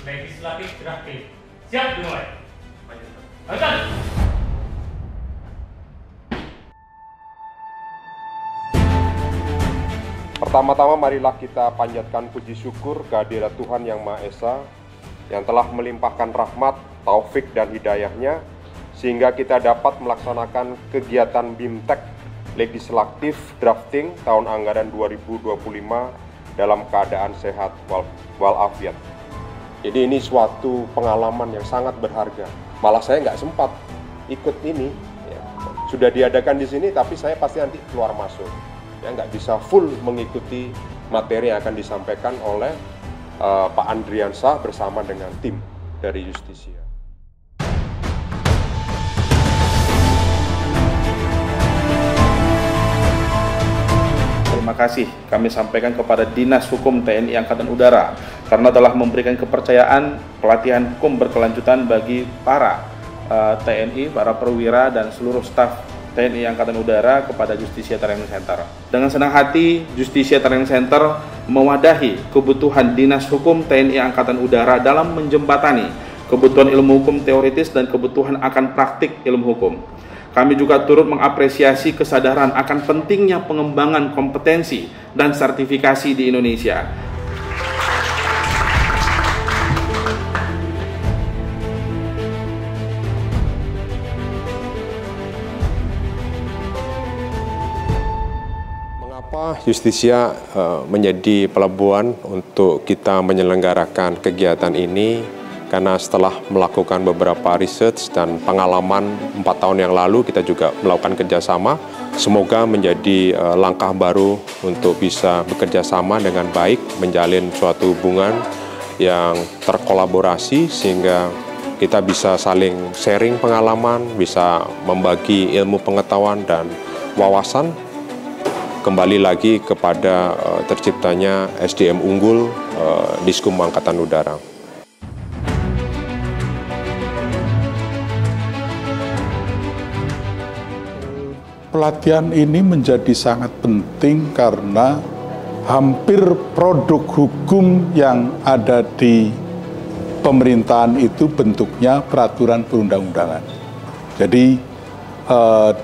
legislatif drafting. Siap dimulai. Lanjutkan. Pertama-tama marilah kita panjatkan puji syukur kehadirat Tuhan Yang Maha Esa yang telah melimpahkan rahmat, taufik dan hidayahnya sehingga kita dapat melaksanakan kegiatan BIMTEK legislatif drafting tahun anggaran 2025 dalam keadaan sehat walafiat. Jadi ini suatu pengalaman yang sangat berharga. Malah saya nggak sempat ikut ini. Ya. Sudah diadakan di sini, tapi saya pasti nanti keluar masuk. Ya, nggak bisa full mengikuti materi yang akan disampaikan oleh Pak Andriansah bersama dengan tim dari Justisia. Terima kasih kami sampaikan kepada Dinas Hukum TNI Angkatan Udara karena telah memberikan kepercayaan pelatihan hukum berkelanjutan bagi para TNI, para perwira dan seluruh staf TNI Angkatan Udara kepada Justisia Training Center. Dengan senang hati, Justisia Training Center mewadahi kebutuhan Dinas Hukum TNI Angkatan Udara dalam menjembatani kebutuhan ilmu hukum teoritis dan kebutuhan akan praktik ilmu hukum. Kami juga turut mengapresiasi kesadaran akan pentingnya pengembangan kompetensi dan sertifikasi di Indonesia. Mengapa Justisia menjadi pelabuhan untuk kita menyelenggarakan kegiatan ini? Karena setelah melakukan beberapa research dan pengalaman 4 tahun yang lalu, kita juga melakukan kerjasama. Semoga menjadi langkah baru untuk bisa bekerja sama dengan baik, menjalin suatu hubungan yang terkolaborasi sehingga kita bisa saling sharing pengalaman, bisa membagi ilmu pengetahuan dan wawasan. Kembali lagi kepada terciptanya SDM unggul Diskum Angkatan Udara. Pelatihan ini menjadi sangat penting karena hampir produk hukum yang ada di pemerintahan itu bentuknya peraturan perundang-undangan. Jadi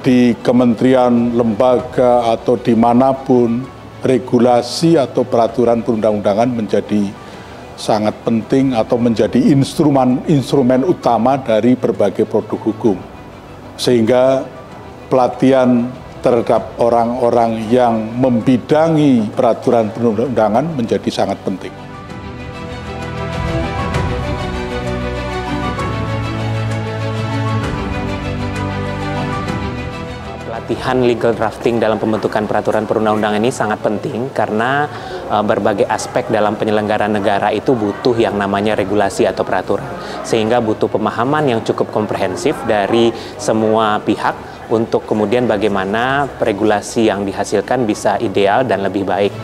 di kementerian, lembaga, atau dimanapun regulasi atau peraturan perundang-undangan menjadi sangat penting atau menjadi instrumen utama dari berbagai produk hukum. Sehingga pelatihan terhadap orang-orang yang membidangi peraturan perundang-undangan menjadi sangat penting. Pelatihan legal drafting dalam pembentukan peraturan perundang-undangan ini sangat penting karena berbagai aspek dalam penyelenggaraan negara itu butuh yang namanya regulasi atau peraturan. Sehingga butuh pemahaman yang cukup komprehensif dari semua pihak untuk kemudian bagaimana regulasi yang dihasilkan bisa ideal dan lebih baik.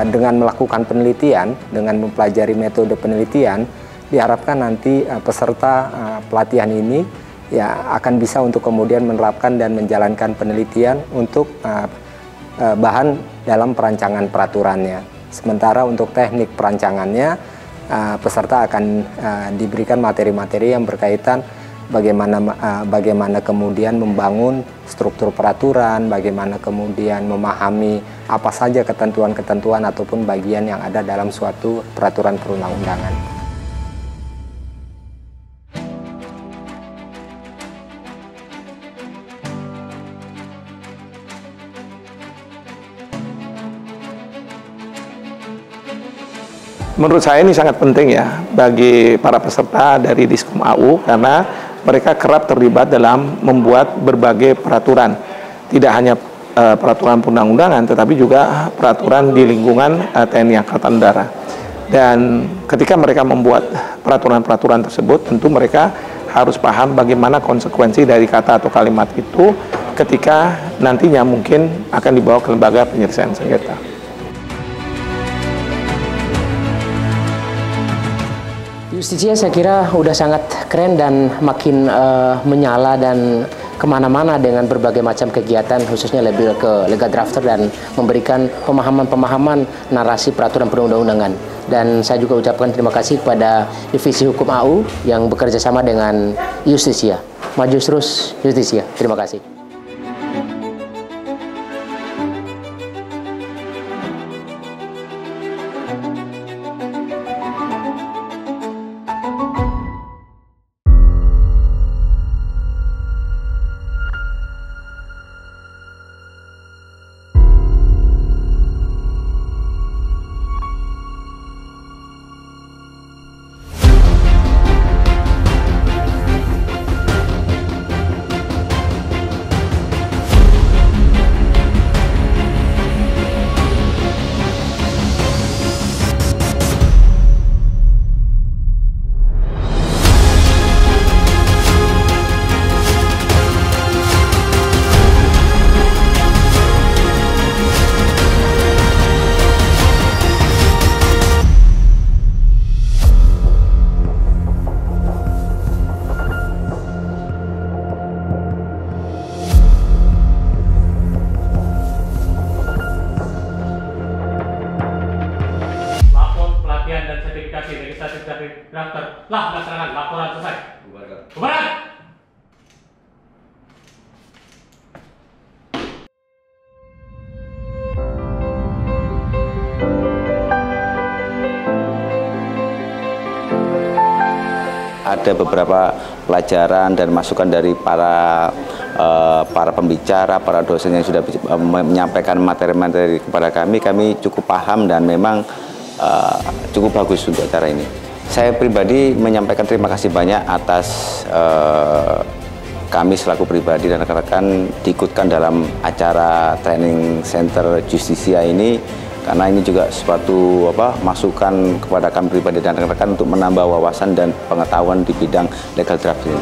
Dengan melakukan penelitian, dengan mempelajari metode penelitian, diharapkan nanti peserta pelatihan ini ya akan bisa untuk kemudian menerapkan dan menjalankan penelitian untuk bahan dalam perancangan peraturannya. Sementara untuk teknik perancangannya, peserta akan diberikan materi-materi yang berkaitan bagaimana kemudian membangun struktur peraturan, bagaimana kemudian memahami apa saja ketentuan-ketentuan ataupun bagian yang ada dalam suatu peraturan perundang-undangan. Menurut saya ini sangat penting ya bagi para peserta dari Diskum AU karena mereka kerap terlibat dalam membuat berbagai peraturan. Tidak hanya peraturan perundang-undangan tetapi juga peraturan di lingkungan TNI Angkatan Udara. Dan ketika mereka membuat peraturan-peraturan tersebut tentu mereka harus paham bagaimana konsekuensi dari kata atau kalimat itu ketika nantinya mungkin akan dibawa ke lembaga penyelesaian sengketa. Justisia saya kira udah sangat keren dan makin menyala dan kemana-mana dengan berbagai macam kegiatan, khususnya lebih ke legal drafter dan memberikan pemahaman-pemahaman narasi peraturan perundang-undangan. Dan saya juga ucapkan terima kasih kepada Divisi Hukum AU yang bekerja sama dengan Justisia. Maju terus Justisia. Terima kasih. Drafter telah melaksanakan laporan selesai. Bubarkan. Ada beberapa pelajaran dan masukan dari para pembicara, para dosen yang sudah menyampaikan materi-materi kepada kami cukup paham dan memang cukup bagus untuk acara ini. Saya pribadi menyampaikan terima kasih banyak atas kami selaku pribadi dan rekan-rekan diikutkan dalam acara training center Justisia ini, karena ini juga suatu masukan kepada kami pribadi dan rekan-rekan untuk menambah wawasan dan pengetahuan di bidang legal drafting.